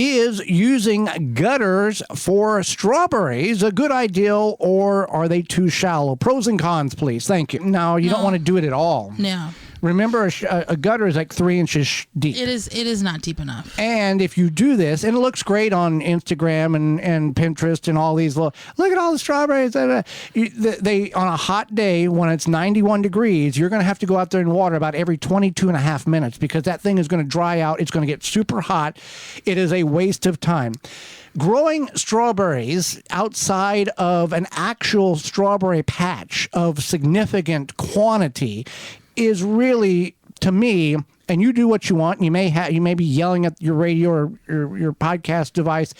Is using gutters for strawberries a good idea, or are they too shallow? Pros and cons, please. Thank you. No, you don't want to do it at all. No. Remember, a gutter is like 3 inches deep. It is not deep enough. And if you do this, and it looks great on Instagram and Pinterest and all these look at all the strawberries. They on a hot day when it's 91 degrees, you're going to have to go out there and water about every 22 and a half minutes because that thing is going to dry out. It's going to get super hot. It is a waste of time. Growing strawberries outside of an actual strawberry patch of significant quantity is really, to me, and you do what you want. You may be yelling at your radio or your podcast device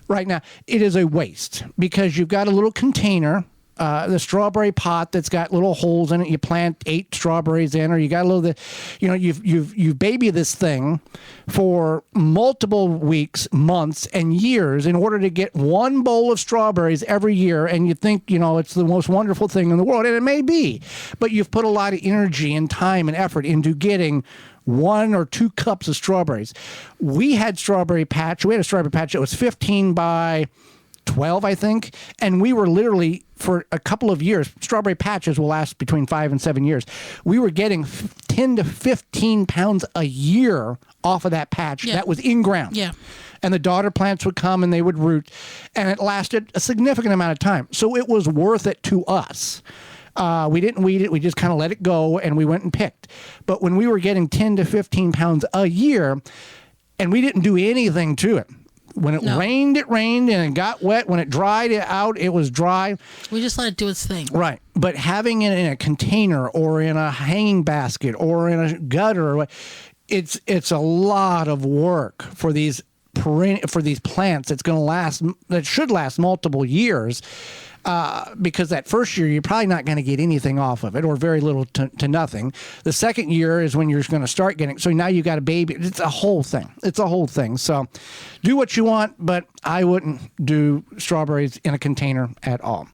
right now. It is a waste because you've got a little container, the strawberry pot that's got little holes in it. You plant 8 strawberries in, or you got a little, you baby this thing for multiple weeks, months, and years in order to get one bowl of strawberries every year. And you think, it's the most wonderful thing in the world, and it may be, but you've put a lot of energy and time and effort into getting 1 or 2 cups of strawberries. We had a strawberry patch that was 15 by 12, I think. And we were literally, for a couple of years, strawberry patches will last between 5 and 7 years. We were getting 10 to 15 pounds a year off of that patch. Yeah. That was in ground. Yeah. And the daughter plants would come and they would root. And it lasted a significant amount of time. So it was worth it to us. We didn't weed it. We just kind of let it go and we went and picked. But when we were getting 10 to 15 pounds a year and we didn't do anything to it, when it rained, and it got wet. When it dried out, it was dry. We just let it do its thing. Right. But having it in a container or in a hanging basket or in a gutter, it's a lot of work for these plants. That should last multiple years. Because that first year, you're probably not going to get anything off of it or very little to nothing. The second year is when you're going to start getting. So now you got a baby. It's a whole thing. So do what you want, but I wouldn't do strawberries in a container at all.